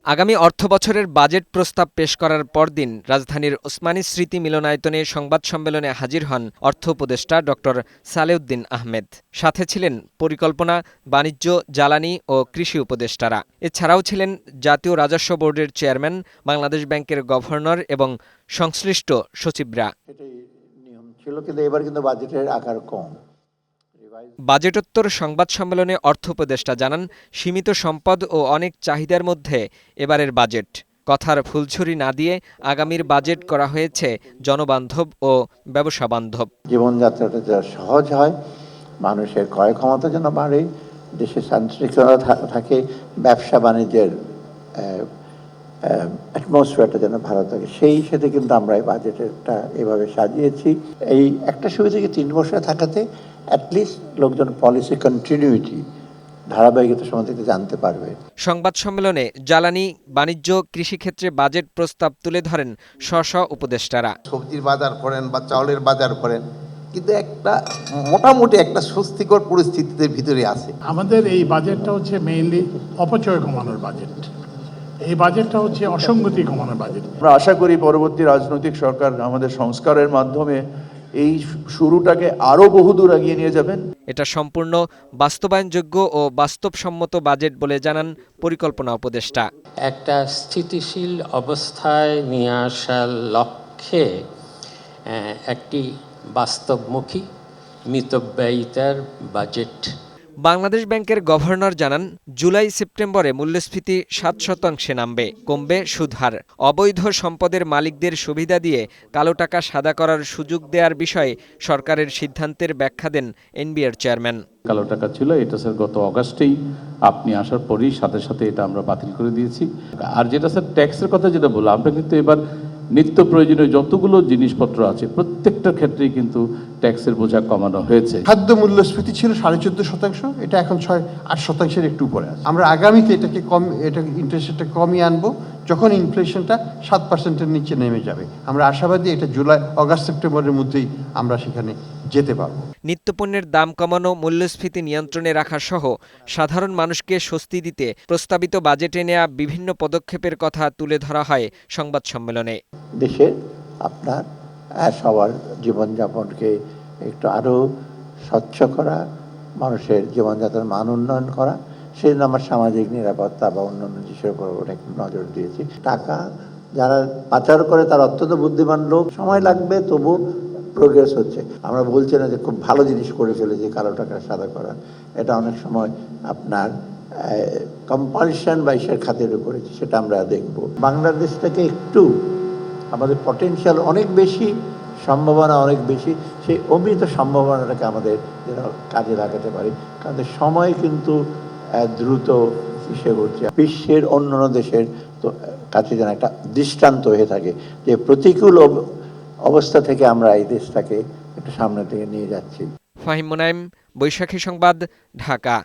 আগামী অর্থবছরের বাজেট প্রস্তাব পেশ করার পরদিন রাজধানীর ওসমানী স্মৃতি মিলনায়তনে সংবাদ সম্মেলনে হাজির হন অর্থ উপদেষ্টা ড সালেউদ্দিন আহমেদ। সাথে ছিলেন পরিকল্পনা, বাণিজ্য, জ্বালানি ও কৃষি উপদেষ্টারা। এছাড়াও ছিলেন জাতীয় রাজস্ব বোর্ডের চেয়ারম্যান, বাংলাদেশ ব্যাংকের গভর্নর এবং সংশ্লিষ্ট সচিবরা। এটাই নিয়ম ছিল, কিন্তু এবার কিন্তু বাজেটের আকার কম। বাজেটোত্তর সংবাদ সম্মেলনে অর্থ উপদেষ্টা জানান, সীমিত সম্পদ ও অনেক চাহিদার মধ্যে এবারের বাজেট। কথার ফুলঝুরি না দিয়ে আগামীর বাজেট করা হয়েছে জনবান্ধব ও ব্যবসাবান্ধব। জীবনযাত্রাটা যেন সহজ হয়, মানুষের ক্রয় ক্ষমতা যেন বাড়ে, দেশে শান্তিশৃঙ্খলা থাকে, ব্যবসা বাণিজ্যের অ্যাটমসফিয়ারটা যেন ভালো থাকে, সেই সাথে কিন্তু আমরা এই বাজেটটা এভাবে সাজিয়েছি। এই একটা সুবিধা থেকে 3 বছর থাকাতে অ্যাটলিস্ট লোকজন পলিসি কন্টিনিউইটি, ধারাবাহিকতা সম্বন্ধে জানতে পারবে। সংবাদ সম্মেলনে জ্বালানি, বাণিজ্য, কৃষিক্ষেত্রে বাজেট প্রস্তাব তুলে ধরেন স্ব উপদেষ্টারা। সবজির বাজার করেন বা চাউলের বাজার করেন, কিন্তু একটা মোটামুটি একটা স্বস্তিকর পরিস্থিতিতে ভিতরে আছে। আমাদের এই বাজেটটা হচ্ছে মেইনলি অপচয় কমানোর বাজেট। এই বাজেটটা হচ্ছে অসঙ্গতি কমানোর বাজেট। আমরা আশা করি পরবর্তী রাজনৈতিক সরকার আমাদের সংস্কারের মাধ্যমে এই শুরুটাকে আরো বহুদূর এগিয়ে নিয়ে যাবেন। এটা সম্পূর্ণ বাস্তবায়নযোগ্য ও বাস্তবসম্মত বাজেট বলে জানান পরিকল্পনা উপদেষ্টা। একটা স্থিতিশীল অবস্থায় নিয়ে আসার লক্ষ্যে একটি বাস্তবমুখী মিতব্যয়িতার বাজেট। বাংলাদেশ ব্যাংকের গভর্নর জানান, জুলাই-সেপ্টেম্বরে মূল্যস্ফীতি 7% নামবে, কমবে সুদ হার। অবৈধ সম্পদের মালিকদের সুবিধা দিয়ে কালো টাকা সাদা করার সুযোগ দেওয়ার বিষয়ে সরকারের সিদ্ধান্তের ব্যাখ্যা দেন এনবিআর চেয়ারম্যান। কালো টাকা ছিল, এটা স্যার গত অগাস্টেই আপনি আসার পরেই সাথে সাথে এটা আমরা বাতিল করে দিয়েছি। আর যেটা স্যার ট্যাক্সের কথা যেটা বললাম, আমরা কিন্তু এবার নিত্য প্রয়োজনীয় যতগুলো জিনিসপত্র আছে প্রত্যেকটার ক্ষেত্রেই কিন্তু ট্যাক্সের বোঝা কমানো হয়েছে। খাদ্য মূল্যস্ফীতি ছিল 14.5%, এটা এখন 8% একটু উপরে আছে। আমরা আগামীতে এটা ইন্টারেস্ট রেটটা কমিয়ে আনবো যখন ইনফ্লেশনটা 7%-এর নিচে নেমে যাবে। আমরা আশাবাদী এটা জুলাই, অগাস্ট, সেপ্টেম্বরের মধ্যেই আমরা সেখানে যেতে পারবো। নিত্যপণ্যের দাম কমানো, মূল্যস্ফীতি নিয়ন্ত্রণে রাখা সহ সাধারণ মানুষকে স্বস্তি দিতে প্রস্তাবিত বাজেটে নেওয়া বিভিন্ন পদক্ষেপের কথা তুলে ধরা হয় সংবাদ সম্মেলনে। দেশে আপনার সবার জীবনযাপনকে একটু আরও স্বচ্ছ করা, মানুষের জীবনযাত্রার মান উন্নয়ন করা, সেই জন্য আমার সামাজিক নিরাপত্তা বা অন্যান্য বিষয়ের উপর একটু নজর দিয়েছি। টাকা যারা পাচার করে তারা অত্যন্ত বুদ্ধিমান লোক, সময় লাগবে, তবু প্রোগ্রেস হচ্ছে। আমরা বলছি না যে খুব ভালো জিনিস করে ফেলেছি কালো টাকা সাদা করা, এটা অনেক সময় আপনার কম্পালশন বা ইসের খাতিরে করেছি, সেটা আমরা দেখব। বাংলাদেশটাকে একটু আমাদের পটেনশিয়াল অনেক বেশি, সম্ভাবনা অনেক বেশি, সেই অমৃত সম্ভাবনাটাকে আমাদের যেন কাজে লাগাতে পারি। কারণ সময় কিন্তু দ্রুত হিসেবে করছে, বিশ্বের অন্যান্য দেশের তো কাছে যেন একটা দৃষ্টান্ত হয়ে থাকে যে প্রতিকূল অবস্থা থেকে আমরা এই দেশটাকে একটু সামনে থেকে নিয়ে যাচ্ছি। ফাহিম মুনাইম, বৈশাখী সংবাদ, ঢাকা।